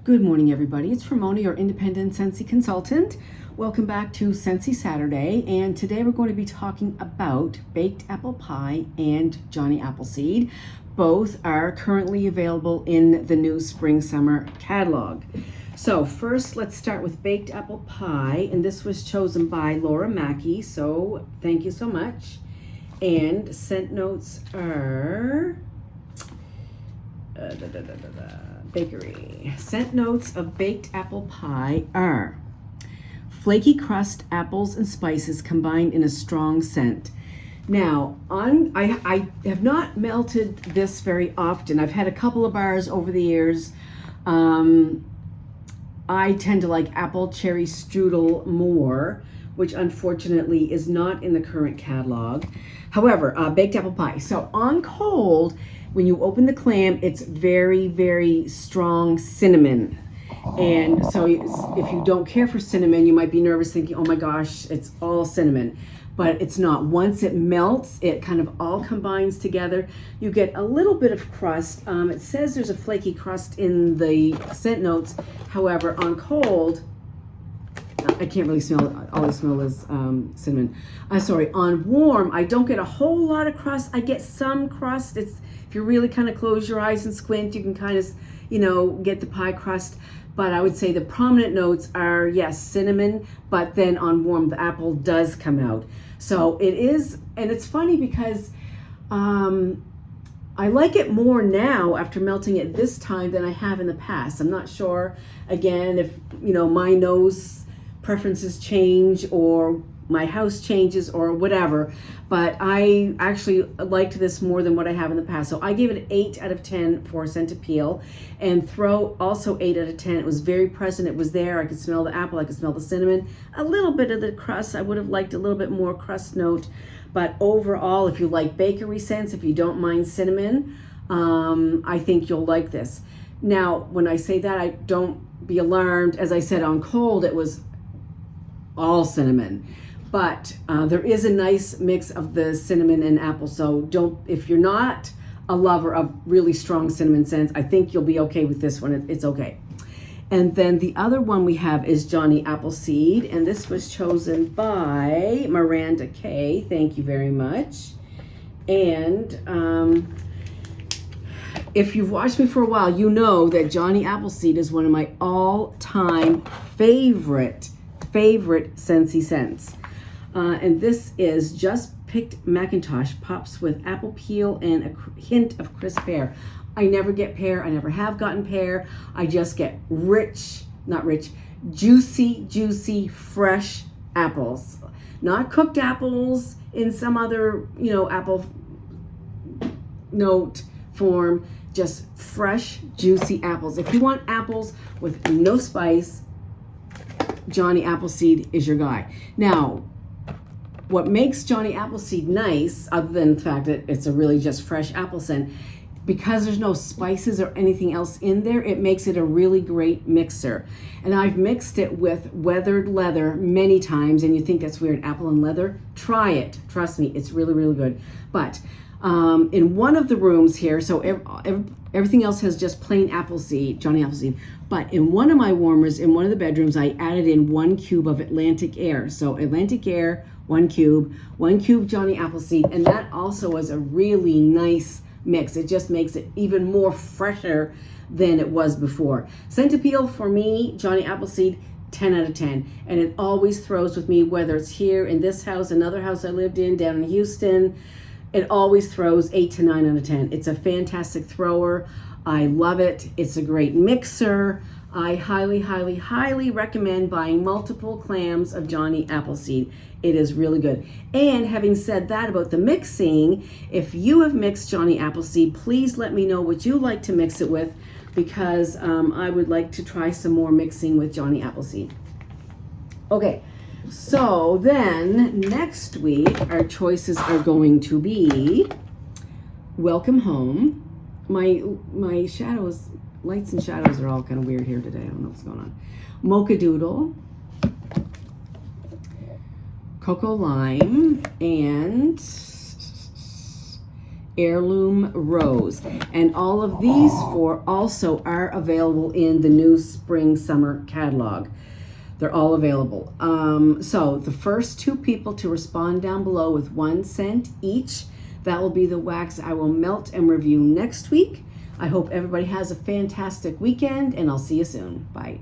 Good morning, everybody. It's Ramona, your independent SCENTSY consultant. Welcome back to SCENTSY Saturday, and today we're going to be talking about baked apple pie and Johnny Appleseed. Both are currently available in the new spring-summer catalog. So first, let's start with baked apple pie, and this was chosen by Laura Mackey, so thank you so much. And scent notes are bakery. Scent notes of baked apple pie are flaky crust, apples, and spices combined in a strong scent. Now, I have not melted this very often. I've had a couple of bars over the years. I tend to like apple cherry strudel more, which unfortunately is not in the current catalog. However, baked apple pie. So on cold, when you open the clam, it's very, very strong cinnamon. And so if you don't care for cinnamon, you might be nervous thinking, oh my gosh, it's all cinnamon. But it's not. Once it melts, it kind of all combines together. You get a little bit of crust. It says there's a flaky crust in the scent notes. However, on cold, I can't really smell it. All I smell is cinnamon. Sorry, on warm, I don't get a whole lot of crust. I get some crust. If you really kind of close your eyes and squint, you can kind of, get the pie crust. But I would say the prominent notes are, yes, cinnamon, but then on warm, the apple does come out. So it is, and it's funny because I like it more now after melting it this time than I have in the past. I'm not sure, again, if, my nose preferences change or my house changes or whatever, but I actually liked this more than what I have in the past. So I gave it an 8 out of 10 for scent appeal, and throw also 8 out of 10. It was very present. It was there. I could smell the apple. I could smell the cinnamon, a little bit of the crust. I would have liked a little bit more crust note, but overall, if you like bakery scents, if you don't mind cinnamon, I think you'll like this. Now, when I say that, don't be alarmed. As I said, on cold, it was all cinnamon. But there is a nice mix of the cinnamon and apple. So if you're not a lover of really strong cinnamon scents, I think you'll be okay with this one. It's okay. And then the other one we have is Johnny Appleseed. And this was chosen by Miranda K. Thank you very much. And if you've watched me for a while, you know that Johnny Appleseed is one of my all-time favorite SCENTSY scents. And this is just picked Macintosh pops with apple peel and a hint of crisp pear. I never get pear. I never have gotten pear. I just get juicy, fresh apples. Not cooked apples in some other, apple note form. Just fresh, juicy apples. If you want apples with no spice, Johnny Appleseed is your guy. Now, what makes Johnny Appleseed nice, other than the fact that it's a really just fresh apple scent, because there's no spices or anything else in there, it makes it a really great mixer. And I've mixed it with weathered leather many times, and you think that's weird, apple and leather? Try it. Trust me, it's really, really good. But in one of the rooms here, so everything else has just plain Appleseed, Johnny Appleseed. But in one of my warmers, in one of the bedrooms, I added in 1 cube of Atlantic Air. So Atlantic Air, 1 cube Johnny Appleseed, and that also was a really nice mix. It just makes it even more fresher than it was before. Scent appeal for me, Johnny Appleseed, 10 out of 10. And it always throws with me, whether it's here in this house, another house I lived in down in Houston, it always throws 8 to 9 out of 10. It's a fantastic thrower. I love it. It's a great mixer. I highly, highly, highly recommend buying multiple clams of Johnny Appleseed. It is really good. And having said that about the mixing, if you have mixed Johnny Appleseed, please let me know what you like to mix it with, because I would like to try some more mixing with Johnny Appleseed. Okay, so then next week our choices are going to be Welcome Home. My shadows, lights and shadows are all kind of weird here today. I don't know what's going on. Mocha Doodle, Cocoa Lime, and Heirloom Rose. And all of these four also are available in the new spring summer catalog. They're all available. So the first 2 people to respond down below with 1 cent each, that will be the wax I will melt and review next week. I hope everybody has a fantastic weekend, and I'll see you soon. Bye.